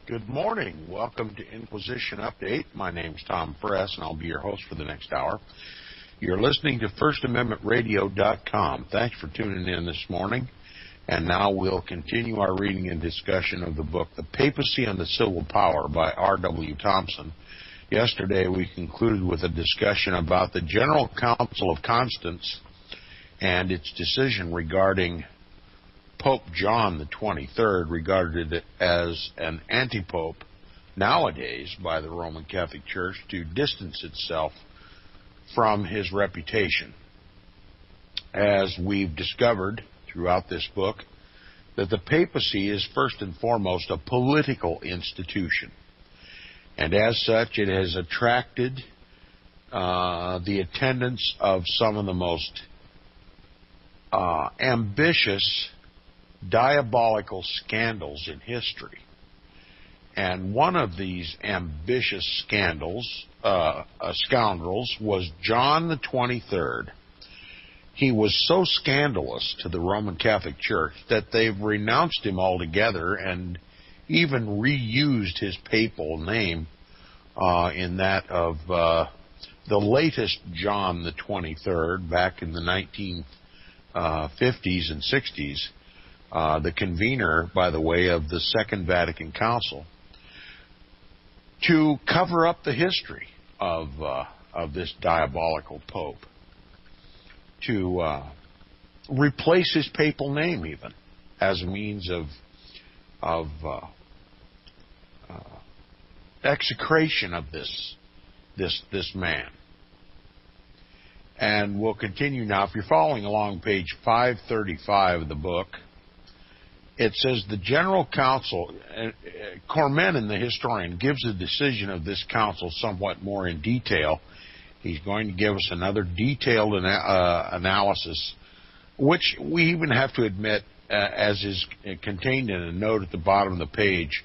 Good morning. Welcome to Inquisition Update. My name's Tom Press, and I'll be your host for the next hour. You're listening to FirstAmendmentRadio.net. Thanks for tuning in this morning. And now we'll continue our reading and discussion of the book, The Papacy and the Civil Power by R.W. Thompson. Yesterday we concluded with a discussion about the General Council of Constance and its decision regarding Pope John the 23rd, regarded as an anti-pope nowadays by the Roman Catholic Church to distance itself from his reputation. As we've discovered throughout this book, that the papacy is first and foremost a political institution. And as such, it has attracted the attendance of some of the most ambitious diabolical scandals in history. And one of these ambitious scoundrels was John the 23rd. He was so scandalous to the Roman Catholic Church that they've renounced him altogether and even reused his papal name in that of the latest John the 23rd back in the 1950s and 60s. The convener, by the way, of the Second Vatican Council, to cover up the history of this diabolical pope, to replace his papal name even as a means of execration of this man. And we'll continue now. If you're following along page 535 of the book, it says the General Council, Cormenin, the historian, gives the decision of this council somewhat more in detail. He's going to give us another detailed analysis, which we even have to admit, as is contained in a note at the bottom of the page,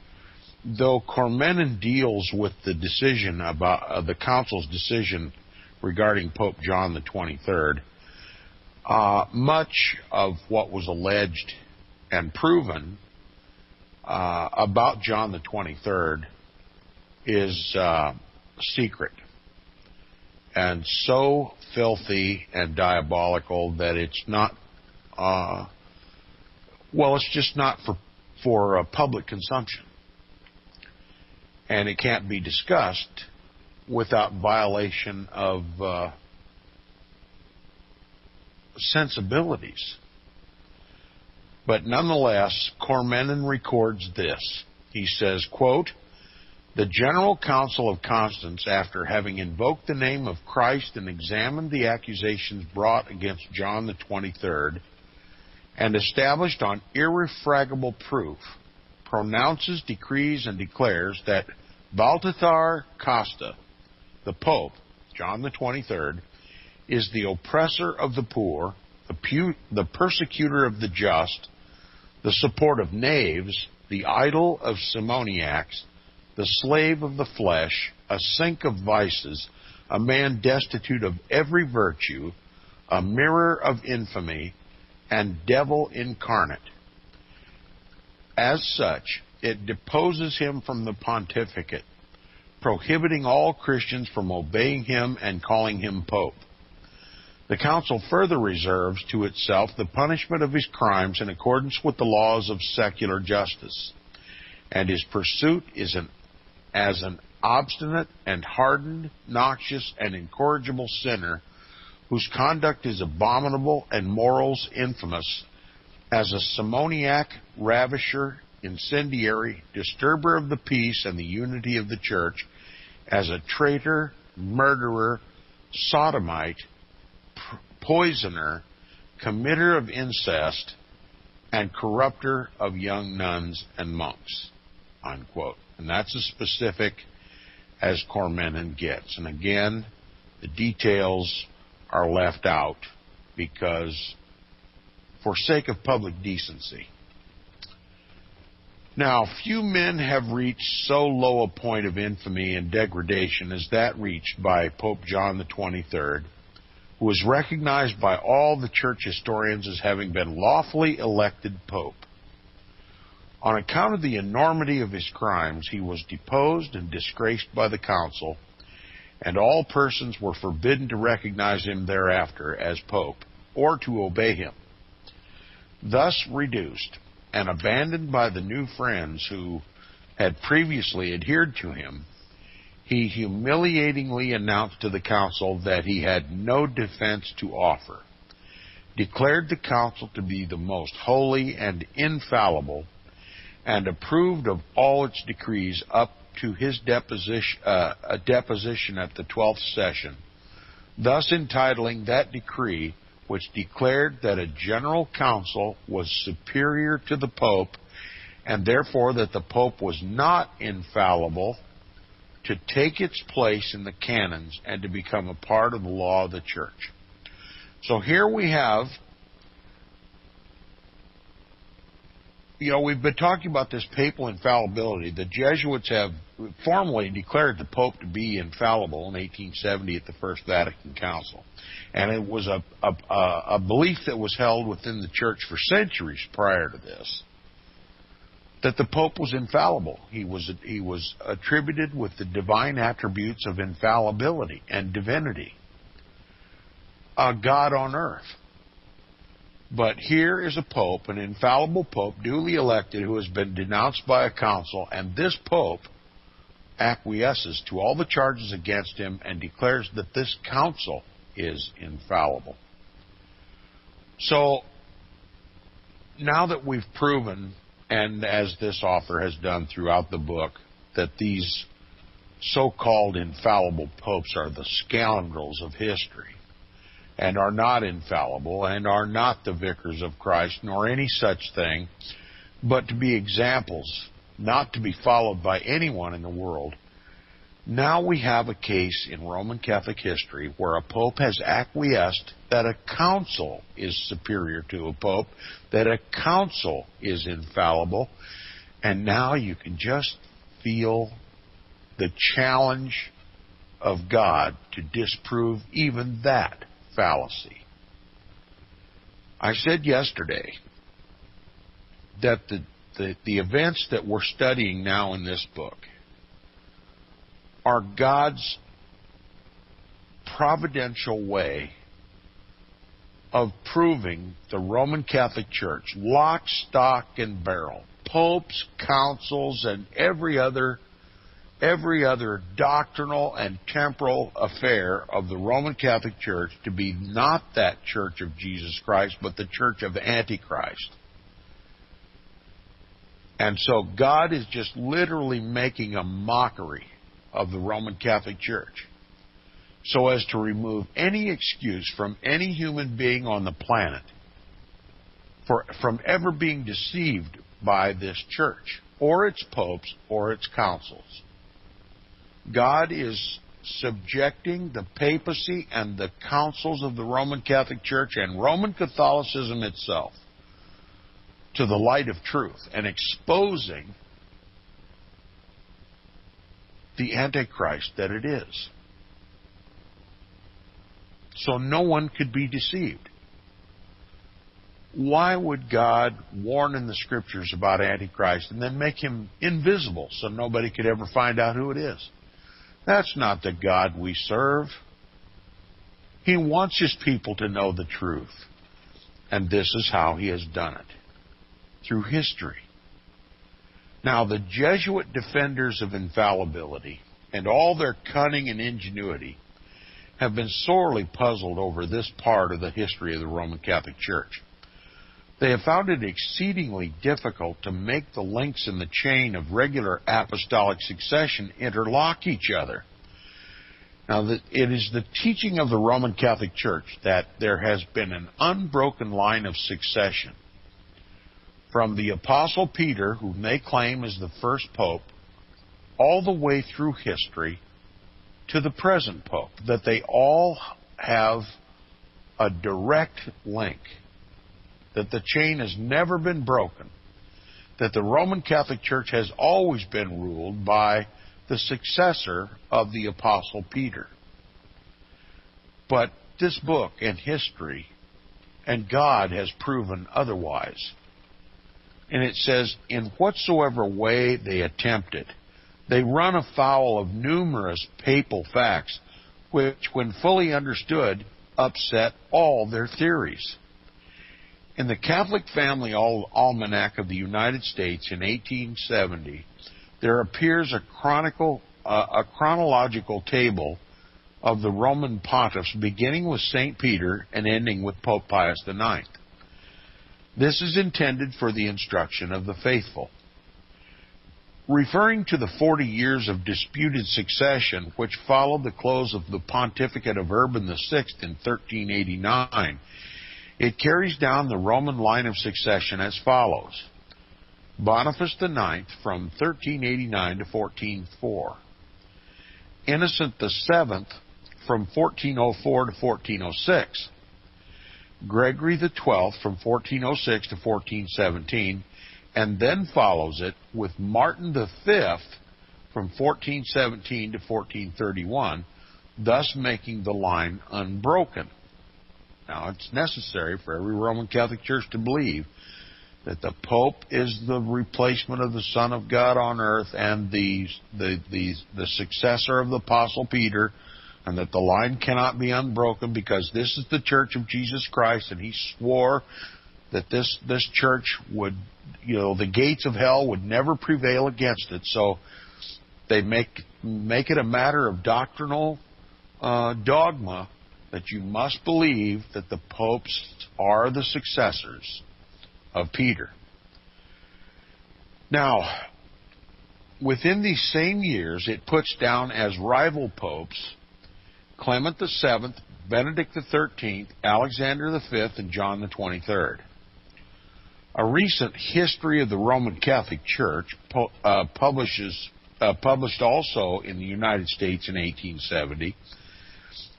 though Cormenin deals with the decision about the council's decision regarding Pope John the 23rd, much of what was alleged and proven about John the 23rd is secret and so filthy and diabolical that it's not, it's just not for public consumption. And it can't be discussed without violation of sensibilities. But nonetheless, Cormenin records this. He says, quote, the General Council of Constance, after having invoked the name of Christ and examined the accusations brought against John the 23rd, and established on irrefragable proof, pronounces, decrees, and declares that Balthazar Costa, the Pope, John the 23rd, is the oppressor of the poor, the persecutor of the just, the support of knaves, the idol of simoniacs, the slave of the flesh, a sink of vices, a man destitute of every virtue, a mirror of infamy, and devil incarnate. As such, it deposes him from the pontificate, prohibiting all Christians from obeying him and calling him Pope. The Council further reserves to itself the punishment of his crimes in accordance with the laws of secular justice, and his pursuit is as an obstinate and hardened, noxious, and incorrigible sinner whose conduct is abominable and morals infamous, as a simoniac, ravisher, incendiary, disturber of the peace and the unity of the Church, as a traitor, murderer, sodomite, poisoner, committer of incest, and corrupter of young nuns and monks, unquote. And that's as specific as Cormenin gets. And again, the details are left out because, for sake of public decency. Now, few men have reached so low a point of infamy and degradation as that reached by Pope John the 23rd, who was recognized by all the church historians as having been lawfully elected pope. On account of the enormity of his crimes, he was deposed and disgraced by the council, and all persons were forbidden to recognize him thereafter as pope, or to obey him. Thus reduced and abandoned by the new friends who had previously adhered to him, he humiliatingly announced to the council that he had no defense to offer, declared the council to be the most holy and infallible, and approved of all its decrees up to his deposition at the 12th session, thus entitling that decree, which declared that a general council was superior to the Pope, and therefore that the Pope was not infallible, to take its place in the canons and to become a part of the law of the Church. So here we have, we've been talking about this papal infallibility. The Jesuits have formally declared the Pope to be infallible in 1870 at the First Vatican Council. And it was a belief that was held within the Church for centuries prior to this, that the Pope was infallible. He was attributed with the divine attributes of infallibility and divinity, a God on earth. But here is a pope, an infallible pope, duly elected, who has been denounced by a council, and this pope acquiesces to all the charges against him and declares that this council is infallible. So, now that we've proven, and as this author has done throughout the book, that these so-called infallible popes are the scoundrels of history, and are not infallible, and are not the vicars of Christ, nor any such thing, but to be examples, not to be followed by anyone in the world. Now we have a case in Roman Catholic history where a pope has acquiesced that a council is superior to a pope, that a council is infallible, and now you can just feel the challenge of God to disprove even that fallacy. I said yesterday that the events that we're studying now in this book are God's providential way of proving the Roman Catholic Church, lock, stock, and barrel, popes, councils, and every other doctrinal and temporal affair of the Roman Catholic Church to be not that Church of Jesus Christ, but the Church of Antichrist. And so God is just literally making a mockery of the Roman Catholic Church, so as to remove any excuse from any human being on the planet from ever being deceived by this church, or its popes, or its councils. God is subjecting the papacy and the councils of the Roman Catholic Church and Roman Catholicism itself to the light of truth and exposing the Antichrist that it is. So no one could be deceived. Why would God warn in the Scriptures about Antichrist and then make him invisible so nobody could ever find out who it is? That's not the God we serve. He wants his people to know the truth. And this is how he has done it, through history. Now, the Jesuit defenders of infallibility and all their cunning and ingenuity have been sorely puzzled over this part of the history of the Roman Catholic Church. They have found it exceedingly difficult to make the links in the chain of regular apostolic succession interlock each other. Now, it is the teaching of the Roman Catholic Church that there has been an unbroken line of succession from the Apostle Peter, whom they claim is the first pope, all the way through history to the present pope, that they all have a direct link, that the chain has never been broken, that the Roman Catholic Church has always been ruled by the successor of the Apostle Peter. But this book and history and God has proven otherwise. And it says, in whatsoever way they attempt it, they run afoul of numerous papal facts, which, when fully understood, upset all their theories. In the Catholic Family Almanac of the United States in 1870, there appears a chronological table of the Roman pontiffs, beginning with St. Peter and ending with Pope Pius IX. This is intended for the instruction of the faithful. Referring to the 40 years of disputed succession which followed the close of the pontificate of Urban VI in 1389, it carries down the Roman line of succession as follows. Boniface IX from 1389 to 1404. Innocent VII from 1404 to 1406. Gregory XII from 1406 to 1417, and then follows it with Martin V from 1417 to 1431, thus making the line unbroken. Now, it's necessary for every Roman Catholic Church to believe that the Pope is the replacement of the Son of God on earth and the successor of the Apostle Peter, and that the line cannot be unbroken because this is the Church of Jesus Christ, and he swore that this church would, the gates of hell would never prevail against it. So they make it a matter of doctrinal dogma that you must believe that the popes are the successors of Peter. Now, within these same years, it puts down as rival popes Clement VII, Benedict XIII, Alexander V, and John the 23rd. A recent history of the Roman Catholic Church, published also in the United States in 1870,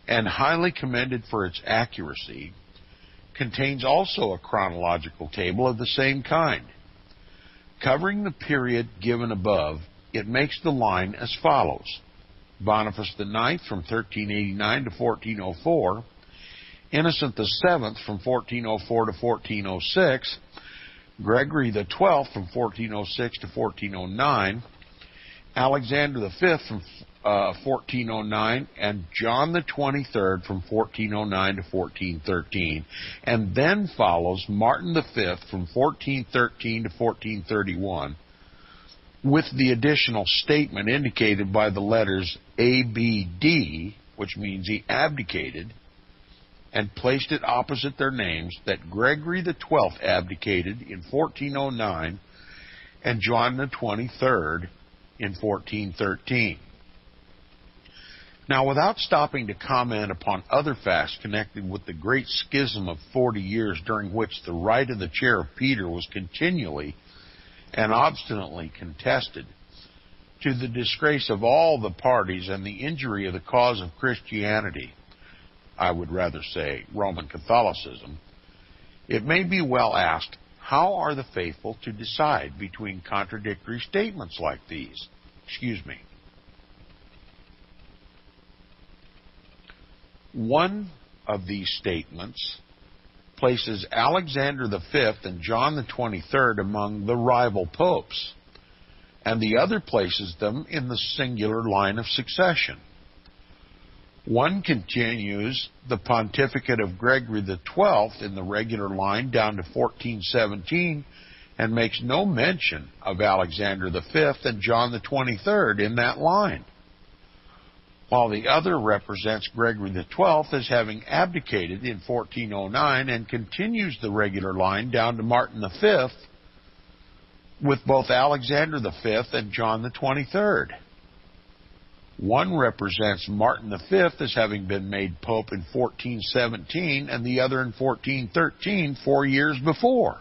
and highly commended for its accuracy, contains also a chronological table of the same kind. Covering the period given above, it makes the line as follows. Boniface IX from 1389 to 1404, Innocent VII from 1404 to 1406, Gregory XII from 1406 to 1409, Alexander V from 1409, and John the 23rd from 1409 to 1413, and then follows Martin V from 1413 to 1431, with the additional statement indicated by the letters ABD, which means he abdicated, and placed it opposite their names, that Gregory XII abdicated in 1409 and John the 23rd in 1413. Now, without stopping to comment upon other facts connected with the great schism of 40 years during which the right of the chair of Peter was continually and obstinately contested, to the disgrace of all the parties and the injury of the cause of Christianity, I would rather say Roman Catholicism, it may be well asked, how are the faithful to decide between contradictory statements like these? One of these statements places Alexander V and John the 23rd among the rival popes, and the other places them in the singular line of succession. One continues the pontificate of Gregory XII in the regular line down to 1417 and makes no mention of Alexander V and John the 23rd in that line, while the other represents Gregory XII as having abdicated in 1409 and continues the regular line down to Martin V with both Alexander V and John the 23rd. One represents Martin V as having been made Pope in 1417 and the other in 1413, 4 years before.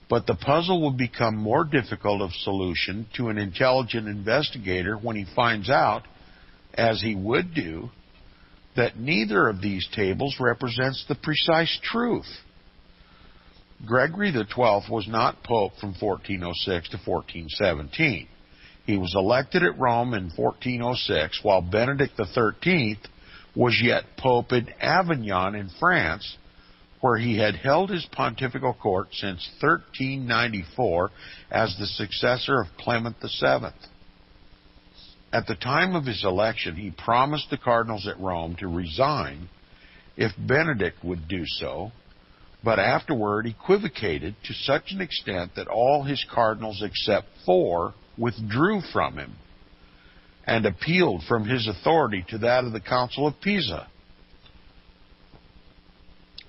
But the puzzle will become more difficult of solution to an intelligent investigator when he finds out, as he would do, that neither of these tables represents the precise truth. Gregory XII was not Pope from 1406 to 1417. He was elected at Rome in 1406, while Benedict XIII was yet Pope in Avignon in France where he had held his pontifical court since 1394 as the successor of Clement VII. At the time of his election, he promised the cardinals at Rome to resign if Benedict would do so, but afterward equivocated to such an extent that all his cardinals except 4 withdrew from him and appealed from his authority to that of the Council of Pisa.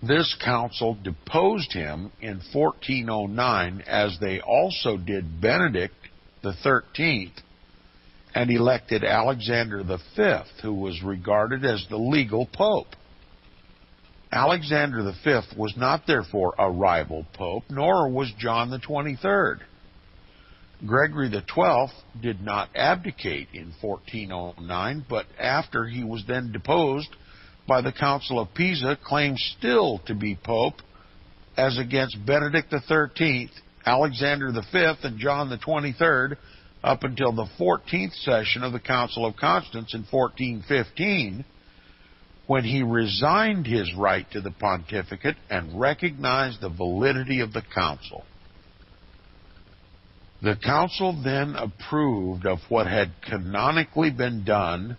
This council deposed him in 1409, as they also did Benedict the 13th, and elected Alexander V, who was regarded as the legal pope. Alexander V was not therefore a rival pope, nor was John the 23rd. Gregory XII did not abdicate in 1409, but after he was then deposed by the Council of Pisa, claimed still to be pope, as against Benedict XIII, Alexander V, and John the 23rd, up until the 14th session of the Council of Constance in 1415, when he resigned his right to the pontificate and recognized the validity of the council. The council then approved of what had canonically been done,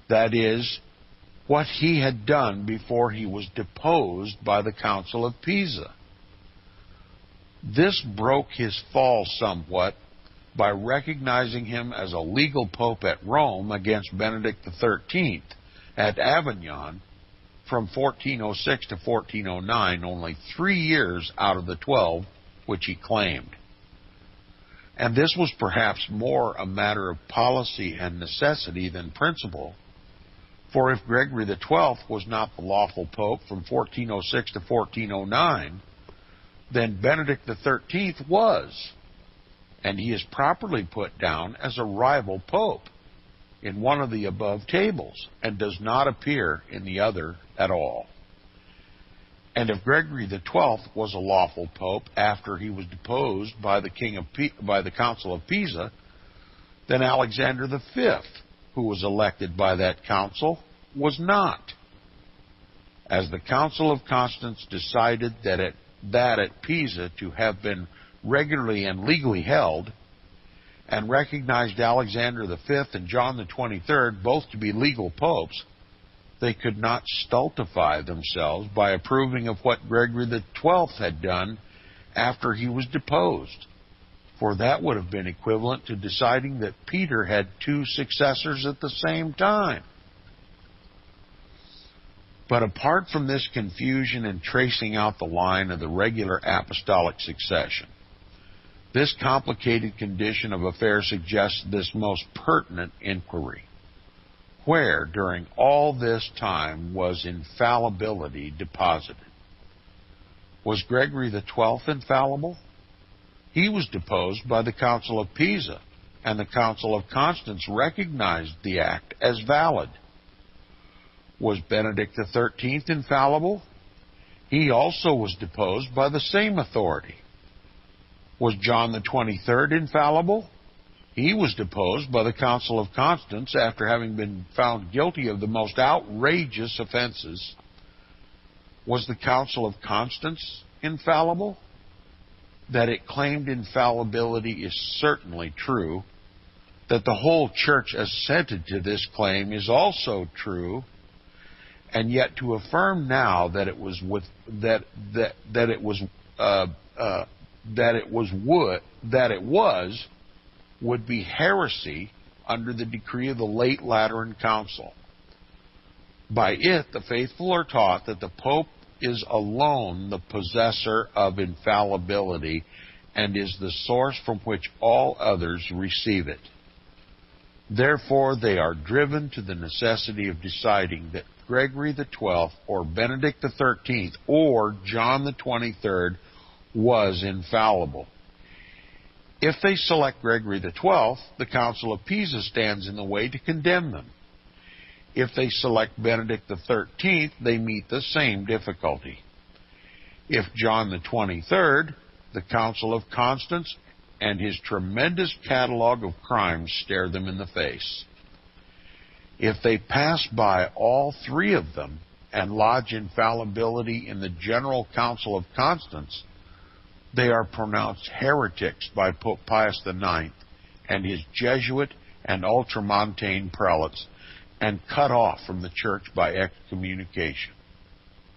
that is, what he had done before he was deposed by the Council of Pisa. This broke his fall somewhat by recognizing him as a legal pope at Rome against Benedict XIII at Avignon from 1406 to 1409, only 3 years out of the 12 which he claimed. And this was perhaps more a matter of policy and necessity than principle, for if Gregory XII was not the lawful pope from 1406 to 1409, then Benedict XIII was, and he is properly put down as a rival pope in one of the above tables, and does not appear in the other at all. And if Gregory XII was a lawful pope after he was deposed by the Council of Pisa, then Alexander V, who was elected by that council, was not, as the Council of Constance decided that at Pisa to have been regularly and legally held, and recognized Alexander V and John the 23rd both to be legal popes, they could not stultify themselves by approving of what Gregory XII had done after he was deposed, for that would have been equivalent to deciding that Peter had 2 successors at the same time. But apart from this confusion in tracing out the line of the regular apostolic succession, this complicated condition of affairs suggests this most pertinent inquiry. Where, during all this time, was infallibility deposited? Was Gregory XII infallible? He was deposed by the Council of Pisa, and the Council of Constance recognized the act as valid. Was Benedict XIII infallible? He also was deposed by the same authority. Was John the 23rd infallible? He was deposed by the Council of Constance after having been found guilty of the most outrageous offenses. Was the Council of Constance infallible? That it claimed infallibility is certainly true. That the whole Church assented to this claim is also true. And yet, to affirm now that it was would be heresy under the decree of the late Lateran Council. By it, the faithful are taught that the Pope is alone the possessor of infallibility and is the source from which all others receive it. Therefore, they are driven to the necessity of deciding that Gregory XII or Benedict XIII or John the 23rd was infallible. If they select Gregory XII, the Council of Pisa stands in the way to condemn them. If they select Benedict XIII, they meet the same difficulty. If John the 23rd, the Council of Constance and his tremendous catalog of crimes stare them in the face. If they pass by all 3 of them and lodge infallibility in the General Council of Constance, they are pronounced heretics by Pope Pius IX and his Jesuit and ultramontane prelates, and cut off from the Church by excommunication.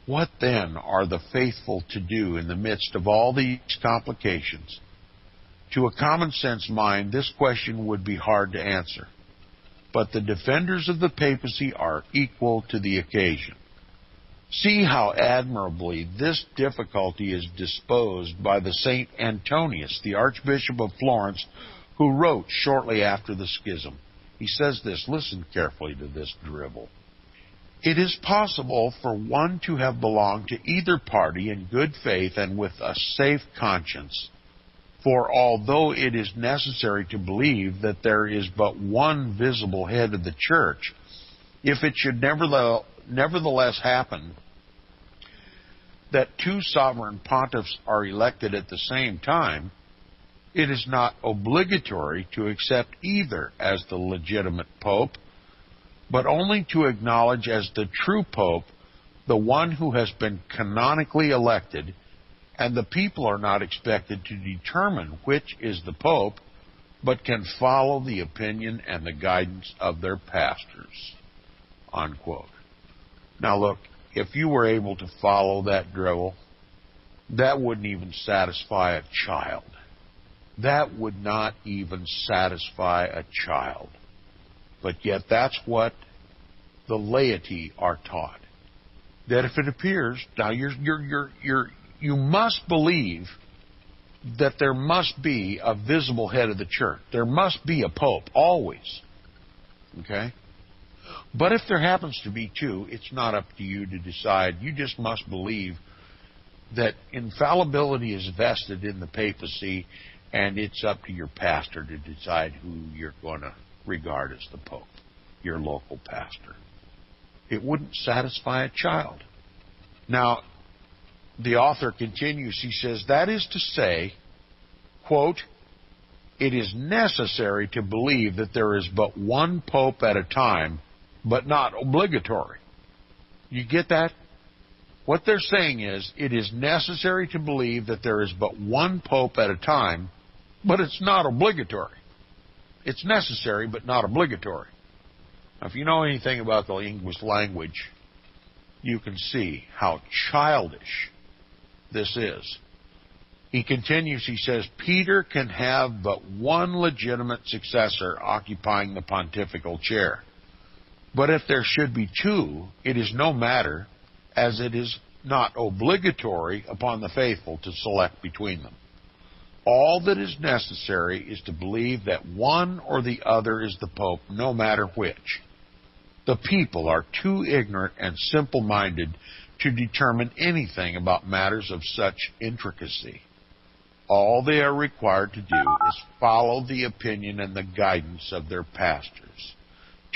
What then are the faithful to do in the midst of all these complications? To a common sense mind, this question would be hard to answer, but the defenders of the papacy are equal to the occasion. See how admirably this difficulty is disposed by the St. Antonius, the Archbishop of Florence, who wrote shortly after the schism. He says this, listen carefully to this dribble. It is possible for one to have belonged to either party in good faith and with a safe conscience. For although it is necessary to believe that there is but one visible head of the Church, if it should nevertheless happen that two sovereign pontiffs are elected at the same time, it is not obligatory to accept either as the legitimate pope, but only to acknowledge as the true pope the one who has been canonically elected, and the people are not expected to determine which is the pope, but can follow the opinion and the guidance of their pastors. Unquote. Now look, if you were able to follow that drill, that wouldn't even satisfy a child. That would not even satisfy a child. But yet that's what the laity are taught. That if it appears, now you must believe that there must be a visible head of the church. There must be a pope, always. Okay? But if there happens to be two, it's not up to you to decide. You just must believe that infallibility is vested in the papacy, and it's up to your pastor to decide who you're going to regard as the pope, your local pastor. It wouldn't satisfy a child. Now, the author continues, he says, that is to say, quote, it is necessary to believe that there is but one pope at a time, but not obligatory. You get that? What they're saying is, it is necessary to believe that there is but one pope at a time, but it's not obligatory. It's necessary, but not obligatory. Now, if you know anything about the English language, you can see how childish this is. He continues, he says, Peter can have but one legitimate successor occupying the pontifical chair. But if there should be two, it is no matter, as it is not obligatory upon the faithful to select between them. All that is necessary is to believe that one or the other is the Pope, no matter which. The people are too ignorant and simple-minded to determine anything about matters of such intricacy. All they are required to do is follow the opinion and the guidance of their pastors,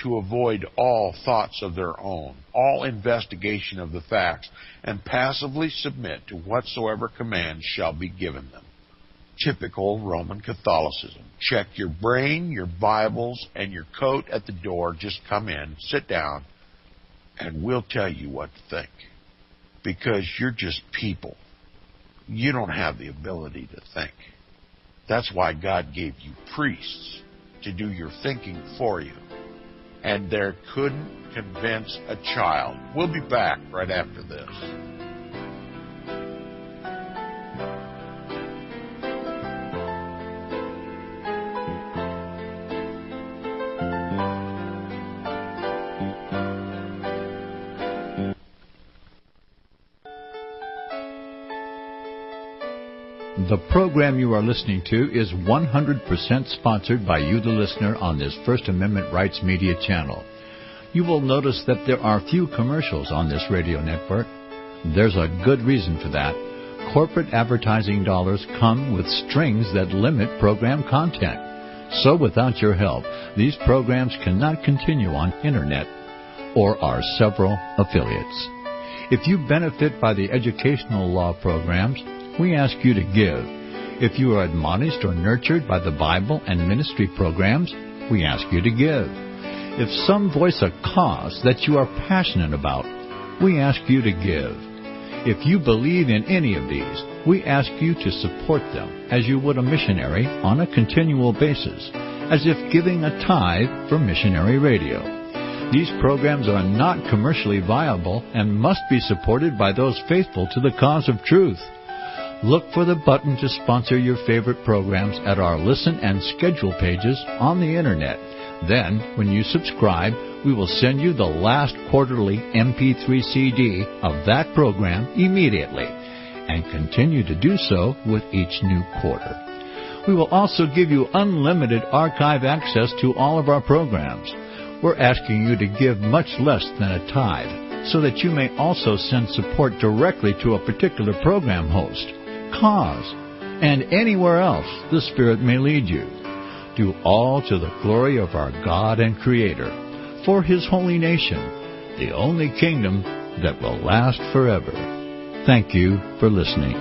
to avoid all thoughts of their own, all investigation of the facts, and passively submit to whatsoever commands shall be given them. Typical Roman Catholicism. Check your brain, your Bibles, and your coat at the door. Just come in, sit down, and we'll tell you what to think. Because you're just people. You don't have the ability to think. That's why God gave you priests to do your thinking for you. And they couldn't convince a child. We'll be back right after this. The program you are listening to is 100% sponsored by you, the listener, on this First Amendment Rights Media channel. You will notice that there are few commercials on this radio network. There's a good reason for that. Corporate advertising dollars come with strings that limit program content. So without your help, these programs cannot continue on Internet or our several affiliates. If you benefit by the educational law programs, we ask you to give. If you are admonished or nurtured by the Bible and ministry programs, we ask you to give. If some voice a cause that you are passionate about, we ask you to give. If you believe in any of these, we ask you to support them as you would a missionary on a continual basis, as if giving a tithe for missionary radio. These programs are not commercially viable and must be supported by those faithful to the cause of truth. Look for the button to sponsor your favorite programs at our listen and schedule pages on the Internet. Then, when you subscribe, we will send you the last quarterly MP3 CD of that program immediately, and continue to do so with each new quarter. We will also give you unlimited archive access to all of our programs. We're asking you to give much less than a tithe, so that you may also send support directly to a particular program host, cause, and anywhere else the Spirit may lead you. Do all to the glory of our God and Creator, for His holy nation, the only kingdom that will last forever. Thank you for listening.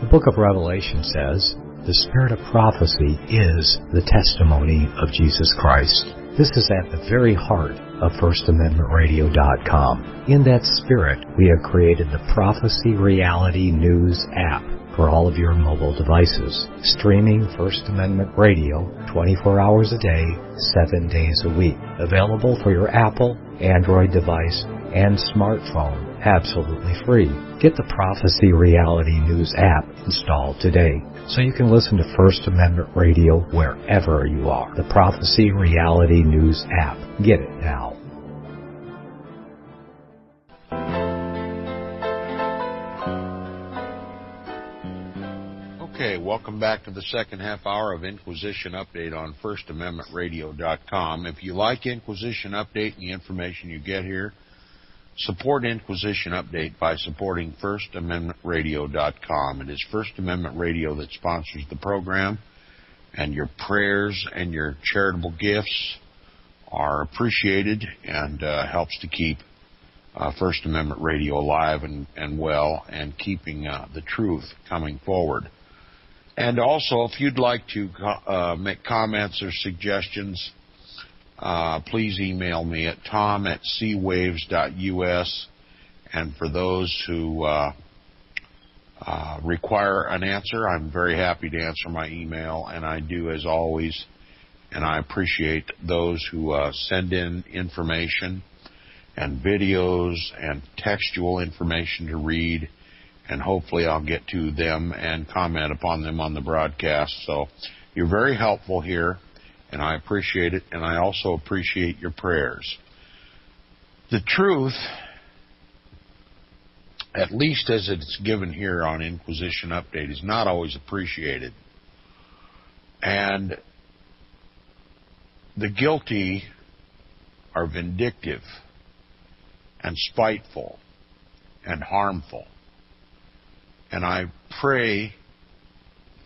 The book of Revelation says, the spirit of prophecy is the testimony of Jesus Christ. This is at the very heart of FirstAmendmentRadio.com. In that spirit, we have created the Papacy Reality News app for all of your mobile devices, streaming First Amendment Radio 24 hours a day, 7 days a week. Available for your Apple, Android device, and smartphone, absolutely free. Get the Papacy Reality News app installed today, so you can listen to First Amendment Radio wherever you are. The Papacy Reality News app. Get it now. Okay, welcome back to the second half hour of Inquisition Update on FirstAmendmentRadio.com. If you like Inquisition Update and the information you get here, support Inquisition Update by supporting FirstAmendmentRadio.com. It is First Amendment Radio that sponsors the program, and your prayers and your charitable gifts are appreciated and helps to keep First Amendment Radio alive and well, and keeping the truth coming forward. And also, if you'd like to make comments or suggestions, please email me at tom@cwaves.us. And for those who require an answer, I'm very happy to answer my email, and I do as always. And I appreciate those who send in information and videos and textual information to read, and hopefully I'll get to them and comment upon them on the broadcast. So you're very helpful here, and I appreciate it, and I also appreciate your prayers. The truth, at least as it's given here on Inquisition Update, is not always appreciated. And the guilty are vindictive and spiteful and harmful. And I pray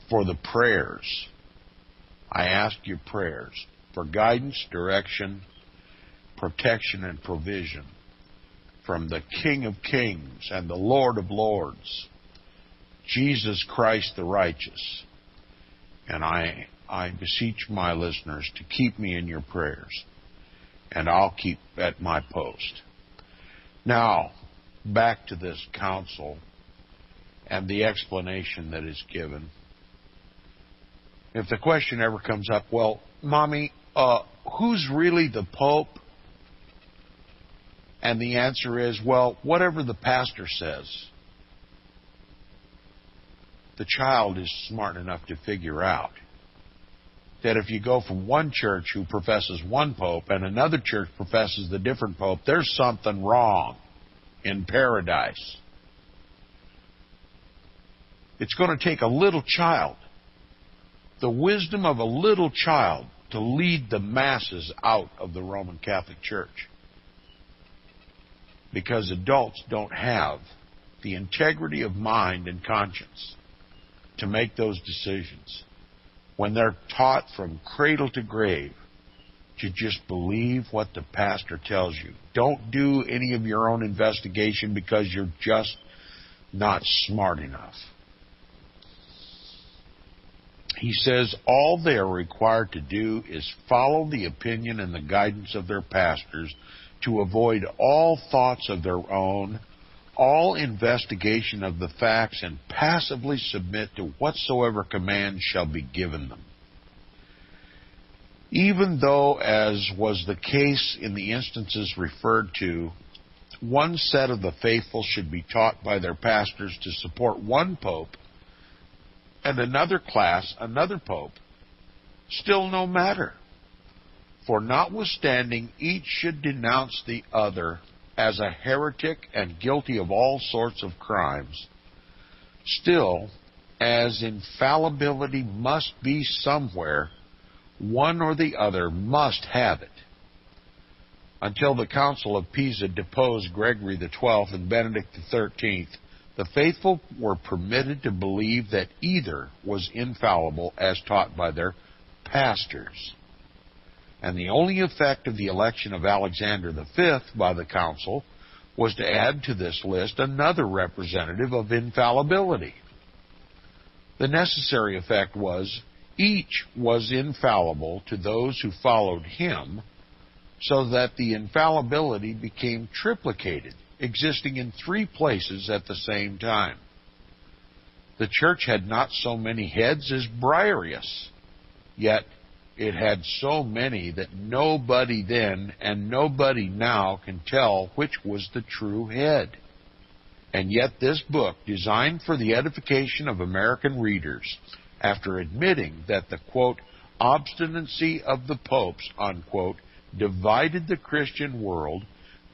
for the prayers. I ask your prayers for guidance, direction, protection, and provision from the King of Kings and the Lord of Lords, Jesus Christ the righteous. And I beseech my listeners to keep me in your prayers, and I'll keep at my post. Now, back to this council and the explanation that is given. If the question ever comes up, well, Mommy, who's really the Pope? And the answer is, well, whatever the pastor says. The child is smart enough to figure out that if you go from one church who professes one pope and another church professes the different pope, there's something wrong in paradise. It's going to take a little child, the wisdom of a little child, to lead the masses out of the Roman Catholic Church. Because adults don't have the integrity of mind and conscience to make those decisions when they're taught from cradle to grave to just believe what the pastor tells you. Don't do any of your own investigation because you're just not smart enough. He says all they are required to do is follow the opinion and the guidance of their pastors, to avoid all thoughts of their own, all investigation of the facts, and passively submit to whatsoever command shall be given them. Even though, as was the case in the instances referred to, one set of the faithful should be taught by their pastors to support one pope, and another class another pope, still no matter. For notwithstanding each should denounce the other as a heretic and guilty of all sorts of crimes, still, as infallibility must be somewhere, one or the other must have it. Until the Council of Pisa deposed Gregory XII and Benedict XIII, the faithful were permitted to believe that either was infallible as taught by their pastors. And the only effect of the election of Alexander V by the Council was to add to this list another representative of infallibility. The necessary effect was each was infallible to those who followed him, so that the infallibility became triplicated, existing in 3 places at the same time. The church had not so many heads as Briarius, yet it had so many that nobody then and nobody now can tell which was the true head. And yet this book, designed for the edification of American readers, after admitting that the, quote, obstinacy of the popes, unquote, divided the Christian world,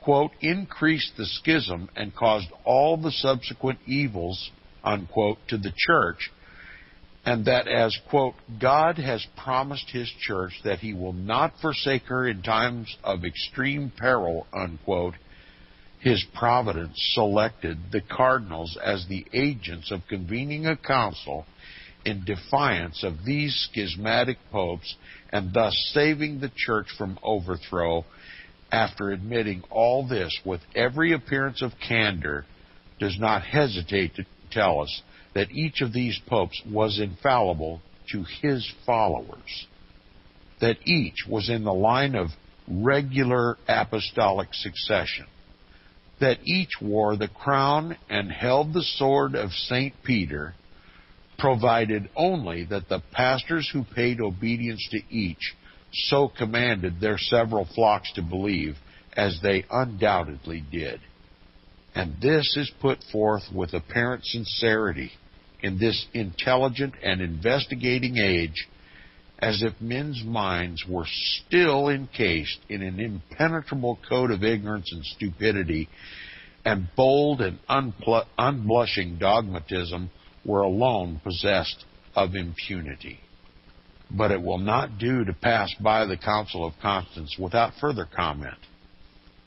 quote, increased the schism and caused all the subsequent evils, unquote, to the church, and that as, quote, God has promised his church that he will not forsake her in times of extreme peril, unquote, his providence selected the cardinals as the agents of convening a council in defiance of these schismatic popes, and thus saving the church from overthrow. After admitting all this with every appearance of candor, does not hesitate to tell us that each of these popes was infallible to his followers, that each was in the line of regular apostolic succession, that each wore the crown and held the sword of St. Peter, provided only that the pastors who paid obedience to each so commanded their several flocks to believe, as they undoubtedly did. And this is put forth with apparent sincerity in this intelligent and investigating age, as if men's minds were still encased in an impenetrable coat of ignorance and stupidity, and bold and unblushing dogmatism were alone possessed of impunity. But it will not do to pass by the Council of Constance without further comment,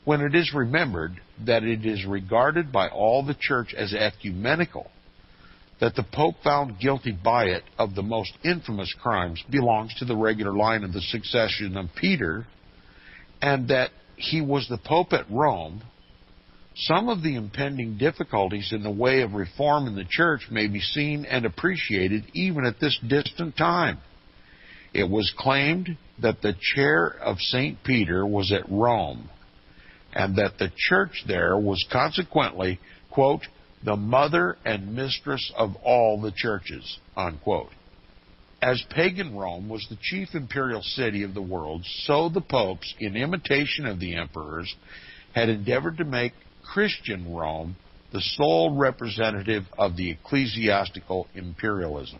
when it is remembered that it is regarded by all the Church as ecumenical, that the Pope found guilty by it of the most infamous crimes belongs to the regular line of the succession of Peter, and that he was the Pope at Rome. Some of the impending difficulties in the way of reform in the Church may be seen and appreciated even at this distant time. It was claimed that the chair of St. Peter was at Rome, and that the Church there was consequently, quote, the mother and mistress of all the churches, unquote. As pagan Rome was the chief imperial city of the world, so the popes, in imitation of the emperors, had endeavored to make Christian Rome the sole representative of the ecclesiastical imperialism.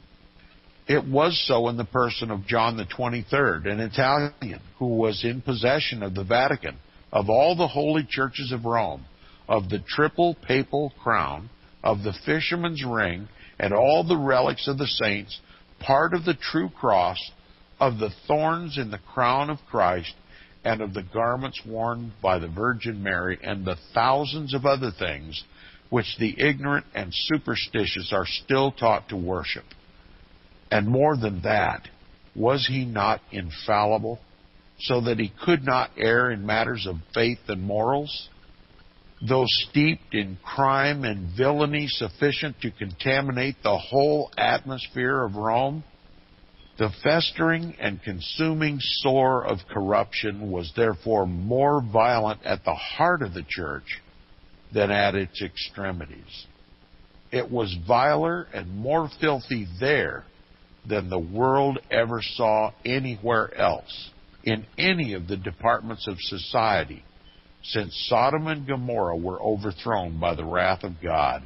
It was so in the person of John the 23rd, an Italian, who was in possession of the Vatican, of all the holy churches of Rome, of the triple papal crown, of the fisherman's ring, and all the relics of the saints, part of the true cross, of the thorns in the crown of Christ, and of the garments worn by the Virgin Mary, and the thousands of other things which the ignorant and superstitious are still taught to worship. And more than that, was he not infallible, so that he could not err in matters of faith and morals? Though steeped in crime and villainy sufficient to contaminate the whole atmosphere of Rome, The festering and consuming sore of corruption was therefore more violent at the heart of the church than at its extremities. It was viler and more filthy there than the world ever saw anywhere else, in any of the departments of society, since Sodom and Gomorrah were overthrown by the wrath of God.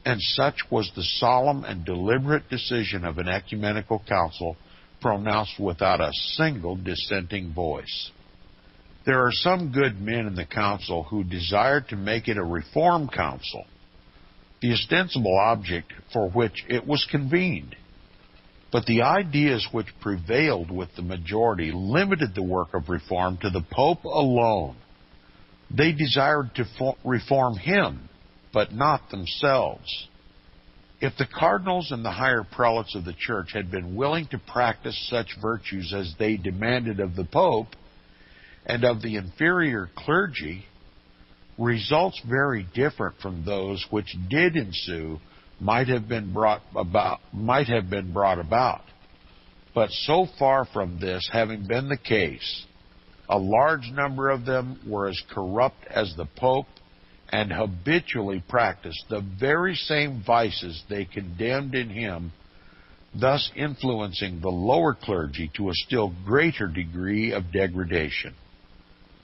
And such was the solemn and deliberate decision of an ecumenical council pronounced without a single dissenting voice. There are some good men in the council who desired to make it a reform council, the ostensible object for which it was convened. But the ideas which prevailed with the majority limited the work of reform to the Pope alone. They desired to reform him, but not themselves. If the cardinals and the higher prelates of the church had been willing to practice such virtues as they demanded of the Pope and of the inferior clergy, results very different from those which did ensue might have been brought about. But so far from this having been the case, a large number of them were as corrupt as the Pope and habitually practiced the very same vices they condemned in him, thus influencing the lower clergy to a still greater degree of degradation.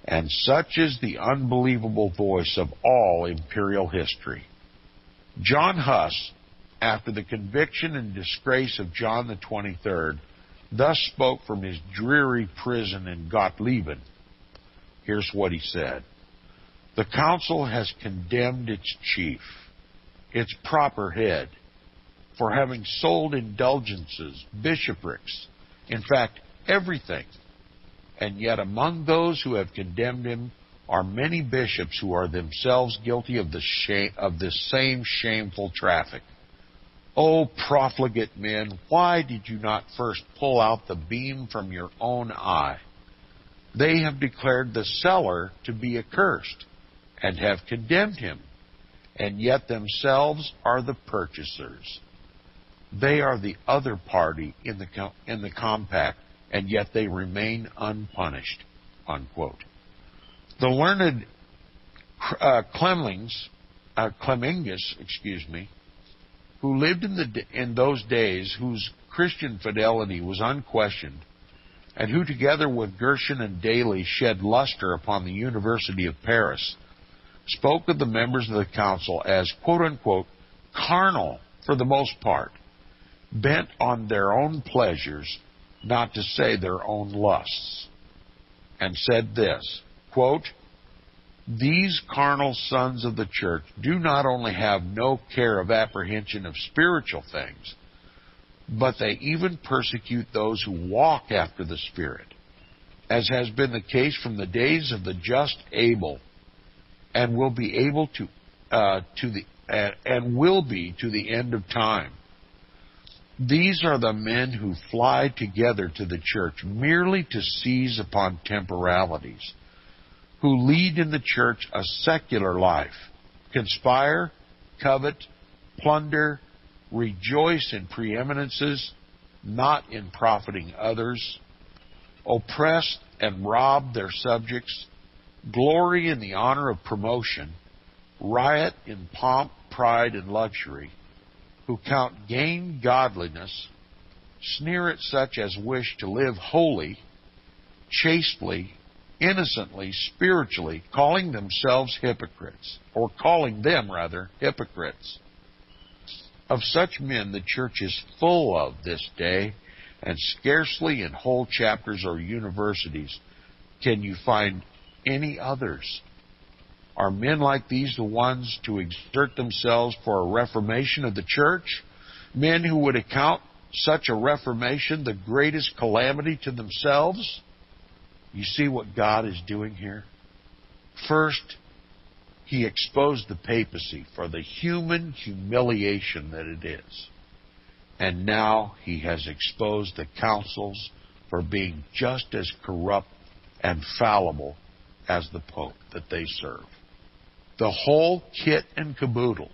And such is the unbelievable voice of all imperial history. John Huss, after the conviction and disgrace of John the 23rd, thus spoke from his dreary prison in Gottlieben. Here's what he said. The council has condemned its chief, its proper head, for having sold indulgences, bishoprics, in fact, everything. And yet among those who have condemned him are many bishops who are themselves guilty of this same shameful traffic. O profligate men, why did you not first pull out the beam from your own eye? They have declared the seller to be accursed, and have condemned him, and yet themselves are the purchasers. They are the other party in the compact, and yet they remain unpunished." Unquote. The learned Clemingus, who lived in those days, whose Christian fidelity was unquestioned, and who together with Gershon and Daly shed luster upon the University of Paris, spoke of the members of the council as, quote-unquote, carnal for the most part, bent on their own pleasures, not to say their own lusts, and said this, quote, "These carnal sons of the church do not only have no care of apprehension of spiritual things, but they even persecute those who walk after the Spirit, as has been the case from the days of the just Abel, and will be to the end of time. These are the men who fly together to the church merely to seize upon temporalities, who lead in the church a secular life, conspire, covet, plunder, rejoice in preeminences, not in profiting others, oppress and rob their subjects, glory in the honor of promotion, riot in pomp, pride, and luxury, who count gain godliness, sneer at such as wish to live holy, chastely, innocently, spiritually, calling them hypocrites. Of such men the church is full of this day, and scarcely in whole chapters or universities can you find any others. Are men like these the ones to exert themselves for a reformation of the church? Men who would account such a reformation the greatest calamity to themselves? You see what God is doing here? First, He exposed the papacy for the human humiliation that it is. And now He has exposed the councils for being just as corrupt and fallible as the Pope that they serve. The whole kit and caboodle,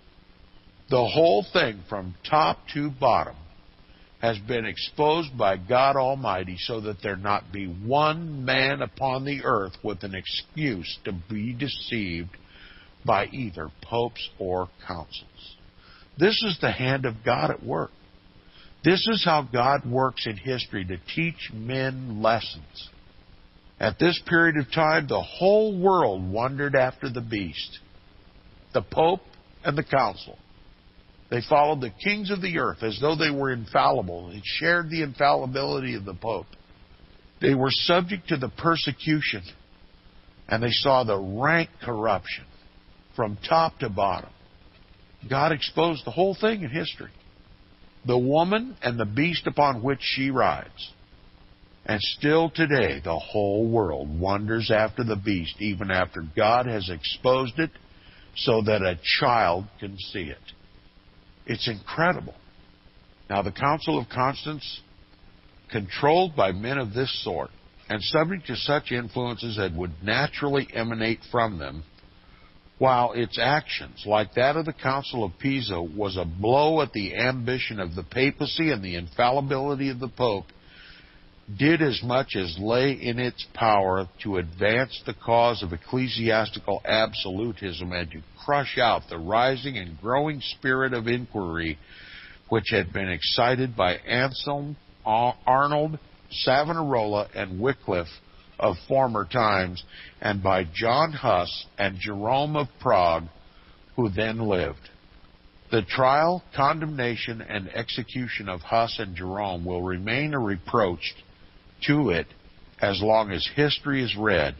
the whole thing from top to bottom, has been exposed by God Almighty so that there not be one man upon the earth with an excuse to be deceived by either popes or councils. This is the hand of God at work. This is how God works in history to teach men lessons. At this period of time, the whole world wondered after the beast, the Pope and the Council. They followed the kings of the earth as though they were infallible. They shared the infallibility of the Pope. They were subject to the persecution, and they saw the rank corruption from top to bottom. God exposed the whole thing in history. The woman and the beast upon which she rides. And still today, the whole world wonders after the beast, even after God has exposed it so that a child can see it. It's incredible. Now, the Council of Constance, controlled by men of this sort, and subject to such influences as would naturally emanate from them, while its actions, like that of the Council of Pisa, was a blow at the ambition of the papacy and the infallibility of the Pope, did as much as lay in its power to advance the cause of ecclesiastical absolutism and to crush out the rising and growing spirit of inquiry which had been excited by Anselm, Arnold, Savonarola, and Wycliffe of former times, and by John Huss and Jerome of Prague, who then lived. The trial, condemnation, and execution of Huss and Jerome will remain a reproach to it as long as history is read,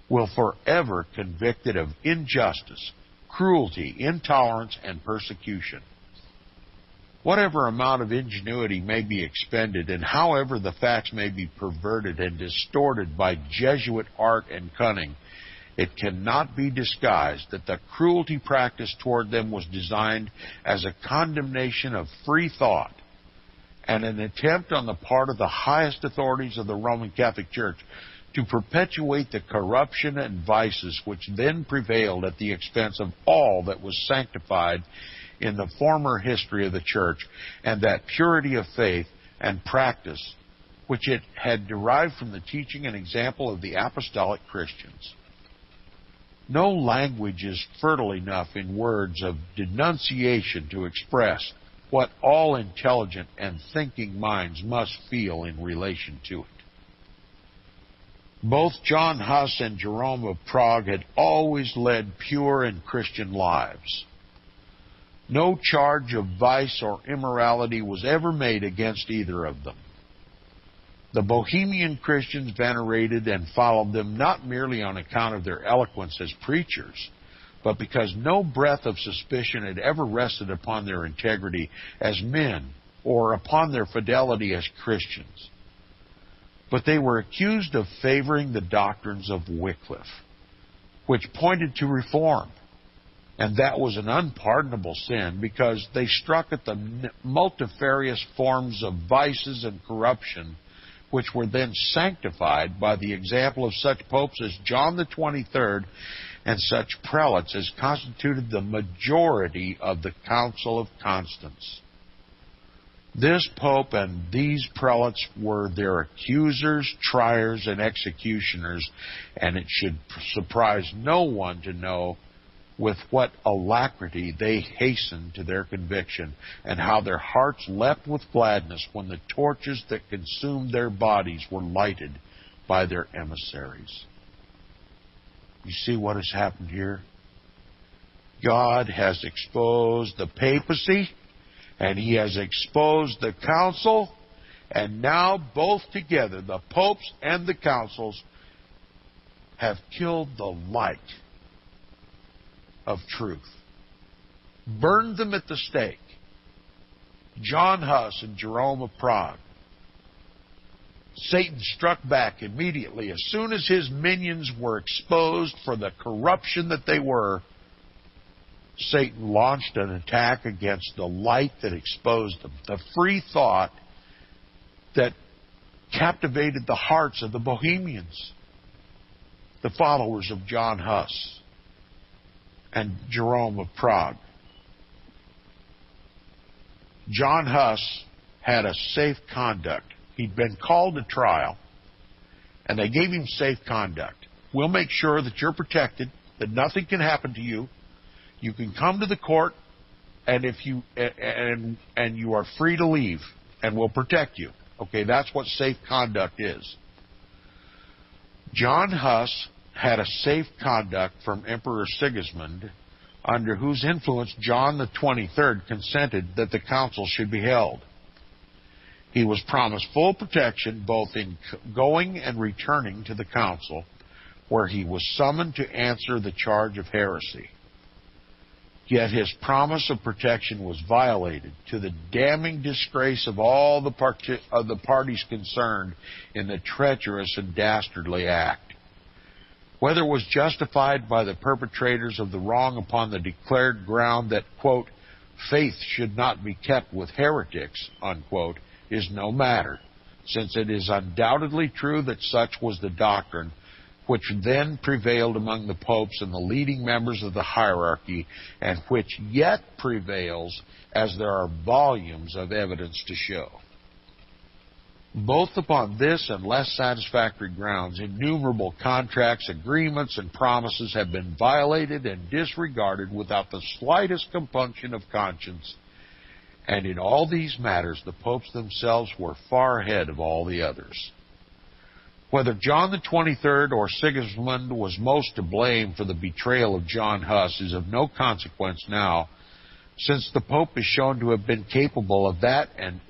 will forever convict it of injustice, cruelty, intolerance, and persecution. Whatever amount of ingenuity may be expended, and however the facts may be perverted and distorted by Jesuit art and cunning, it cannot be disguised that the cruelty practiced toward them was designed as a condemnation of free thought and an attempt on the part of the highest authorities of the Roman Catholic Church to perpetuate the corruption and vices which then prevailed at the expense of all that was sanctified in the former history of the Church, and that purity of faith and practice which it had derived from the teaching and example of the apostolic Christians. No language is fertile enough in words of denunciation to express what all intelligent and thinking minds must feel in relation to it. Both John Huss and Jerome of Prague had always led pure and Christian lives. No charge of vice or immorality was ever made against either of them. The Bohemian Christians venerated and followed them not merely on account of their eloquence as preachers, but because no breath of suspicion had ever rested upon their integrity as men or upon their fidelity as Christians. But they were accused of favoring the doctrines of Wycliffe, which pointed to reform. And that was an unpardonable sin because they struck at the multifarious forms of vices and corruption which were then sanctified by the example of such popes as John the 23rd and such prelates as constituted the majority of the Council of Constance. This pope and these prelates were their accusers, triers, and executioners, and it should surprise no one to know with what alacrity they hastened to their conviction, and how their hearts leapt with gladness when the torches that consumed their bodies were lighted by their emissaries. You see what has happened here? God has exposed the papacy, and he has exposed the council, and now both together, the popes and the councils, have killed the light of truth. Burned them at the stake. John Huss and Jerome of Prague. Satan struck back immediately. As soon as his minions were exposed for the corruption that they were, Satan launched an attack against the light that exposed them, the free thought that captivated the hearts of the Bohemians, the followers of John Huss and Jerome of Prague. John Huss had a safe conduct. He'd been called to trial, and they gave him safe conduct. We'll make sure that you're protected, that nothing can happen to you. You can come to the court, and if you and you are free to leave, and we'll protect you. Okay, that's what safe conduct is. John Huss had a safe conduct from Emperor Sigismund, under whose influence John the 23rd consented that the council should be held. He was promised full protection both in going and returning to the council, where he was summoned to answer the charge of heresy. Yet his promise of protection was violated, to the damning disgrace of all the parties concerned in the treacherous and dastardly act. Whether it was justified by the perpetrators of the wrong upon the declared ground that, quote, faith should not be kept with heretics, unquote, is no matter, since it is undoubtedly true that such was the doctrine which then prevailed among the popes and the leading members of the hierarchy, and which yet prevails, as there are volumes of evidence to show. Both upon this and less satisfactory grounds, innumerable contracts, agreements, and promises have been violated and disregarded without the slightest compunction of conscience, and in all these matters the popes themselves were far ahead of all the others. Whether John the 23rd or Sigismund was most to blame for the betrayal of John Huss is of no consequence now, since the Pope is shown to have been capable of that and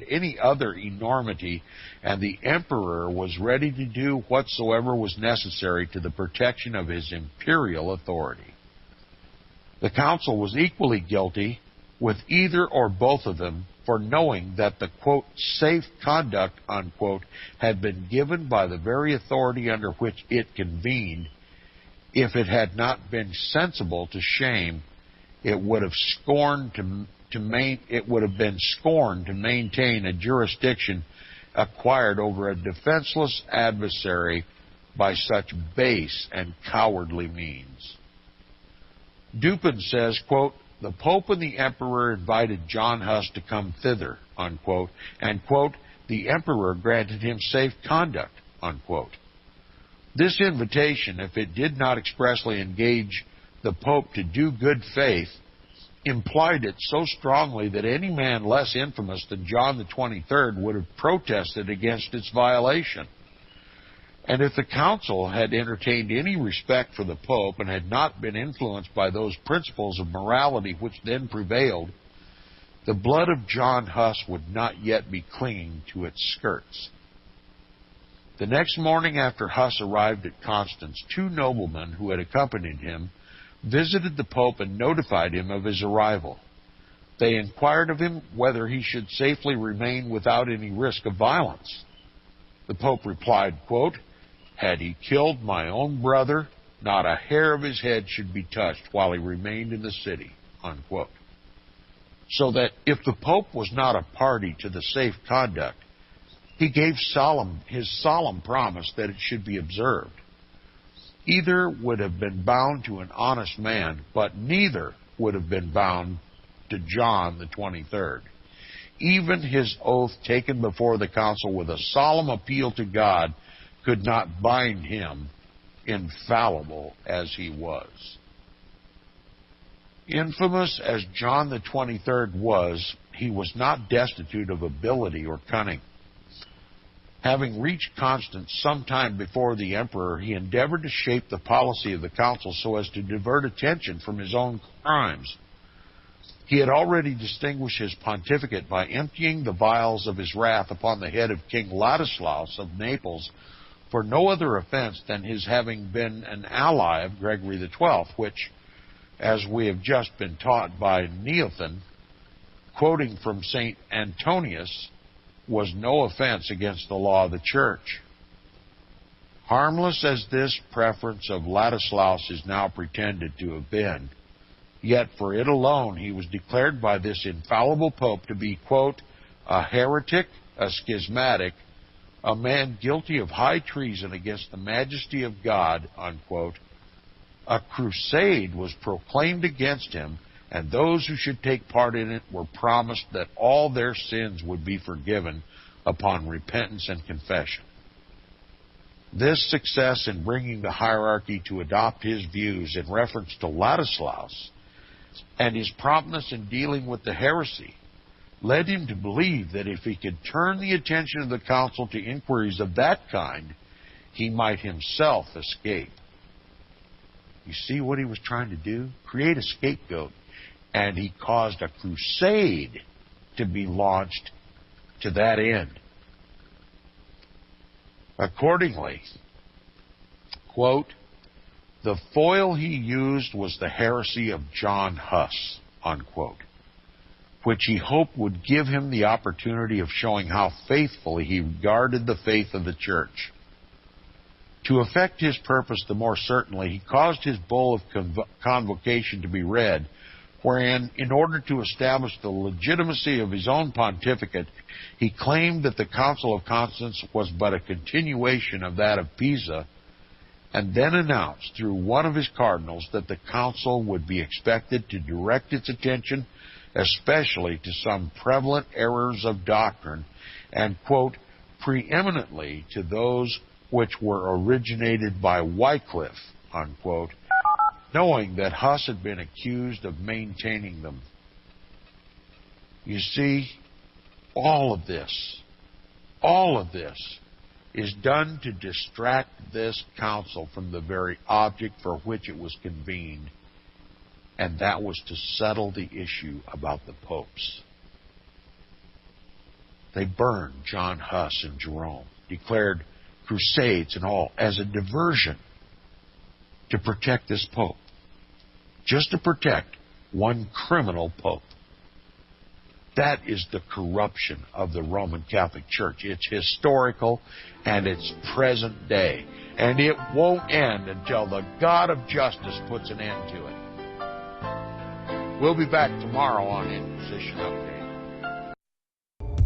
any other enormity, and the Emperor was ready to do whatsoever was necessary to the protection of his imperial authority. The Council was equally guilty, with either or both of them, for knowing that the, quote, safe conduct, unquote, had been given by the very authority under which it convened. If it had not been sensible to shame, it would have been scorned to maintain a jurisdiction acquired over a defenseless adversary by such base and cowardly means. Dupin says, quote, the Pope and the Emperor invited John Huss to come thither, unquote, and, quote, the Emperor granted him safe conduct, unquote. This invitation, if it did not expressly engage the Pope to do good faith, implied it so strongly that any man less infamous than John the 23rd would have protested against its violation. And if the Council had entertained any respect for the Pope and had not been influenced by those principles of morality which then prevailed, the blood of John Huss would not yet be clinging to its skirts. The next morning after Huss arrived at Constance, two noblemen who had accompanied him visited the Pope and notified him of his arrival. They inquired of him whether he should safely remain without any risk of violence. The Pope replied, quote, had he killed my own brother, not a hair of his head should be touched while he remained in the city, unquote. So that if the Pope was not a party to the safe conduct, he gave his solemn promise that it should be observed. Either would have been bound to an honest man, but neither would have been bound to John the 23rd. Even his oath taken before the council with a solemn appeal to God could not bind him, infallible as he was. Infamous as John the 23rd was, he was not destitute of ability or cunning. Having reached Constance some time before the Emperor, he endeavored to shape the policy of the council so as to divert attention from his own crimes. He had already distinguished his pontificate by emptying the vials of his wrath upon the head of King Ladislaus of Naples for no other offense than his having been an ally of Gregory XII, which, as we have just been taught by Neothan, quoting from St. Antonius, was no offense against the law of the Church. Harmless as this preference of Ladislaus is now pretended to have been, yet for it alone he was declared by this infallible Pope to be, quote, a heretic, a schismatic, a man guilty of high treason against the majesty of God, unquote. A crusade was proclaimed against him, and those who should take part in it were promised that all their sins would be forgiven upon repentance and confession. This success in bringing the hierarchy to adopt his views in reference to Ladislaus and his promptness in dealing with the heresy led him to believe that if he could turn the attention of the council to inquiries of that kind, he might himself escape. You see what he was trying to do? Create a scapegoat. And he caused a crusade to be launched to that end. Accordingly, quote, the foil he used was the heresy of John Huss, unquote, which he hoped would give him the opportunity of showing how faithfully he regarded the faith of the church. To effect his purpose the more certainly, he caused his bull of convocation to be read, wherein, in order to establish the legitimacy of his own pontificate, he claimed that the Council of Constance was but a continuation of that of Pisa, and then announced through one of his cardinals that the council would be expected to direct its attention especially to some prevalent errors of doctrine, and, quote, preeminently to those which were originated by Wycliffe, unquote, knowing that Huss had been accused of maintaining them. You see, all of this is done to distract this council from the very object for which it was convened, and that was to settle the issue about the popes. They burned John Huss and Jerome, declared crusades and all as a diversion to protect this pope, just to protect one criminal pope. That is the corruption of the Roman Catholic Church. It's historical and it's present day. And it won't end until the God of justice puts an end to it. We'll be back tomorrow on Inquisition Update.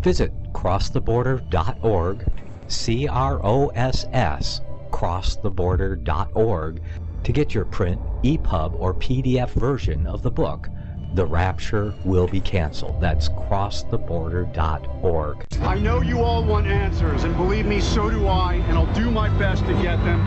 Visit crosstheborder.org, CROSS, crosstheborder.org, to get your print, EPUB, or PDF version of the book, The Rapture Will Be Canceled. That's crosstheborder.org. I know you all want answers, and believe me, so do I, and I'll do my best to get them.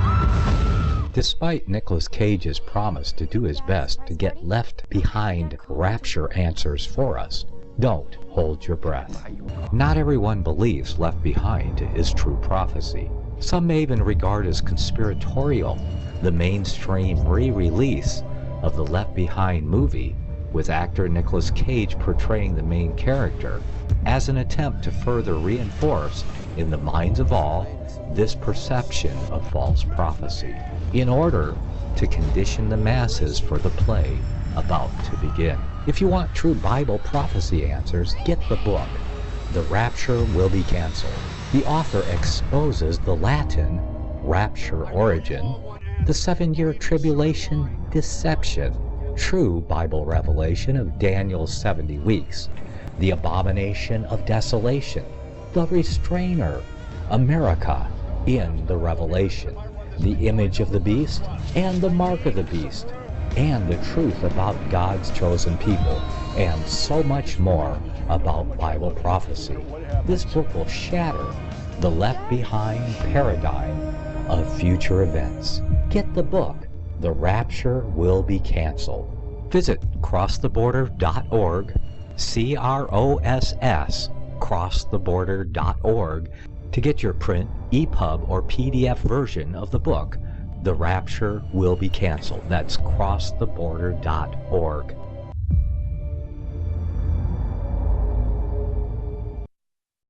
Despite Nicolas Cage's promise to do his best to get left behind rapture answers for us, don't hold your breath. Not everyone believes Left Behind is true prophecy. Some may even regard as conspiratorial the mainstream re-release of the Left Behind movie, with actor Nicolas Cage portraying the main character, as an attempt to further reinforce in the minds of all this perception of false prophecy, in order to condition the masses for the play about to begin. If you want true Bible prophecy answers, get the book, The Rapture Will Be Canceled. The author exposes the Latin rapture origin, the 7-year tribulation deception, true Bible revelation of Daniel's 70 weeks, the abomination of desolation, the restrainer, America in the Revelation, the image of the beast and the mark of the beast, and the truth about God's chosen people, and so much more about Bible prophecy. This book will shatter the Left Behind paradigm of future events. Get the book, The Rapture Will Be Canceled. Visit crosstheborder.org, CROSS, crosstheborder.org, to get your print, EPUB, or PDF version of the book, The Rapture Will Be Canceled. That's crosstheborder.org.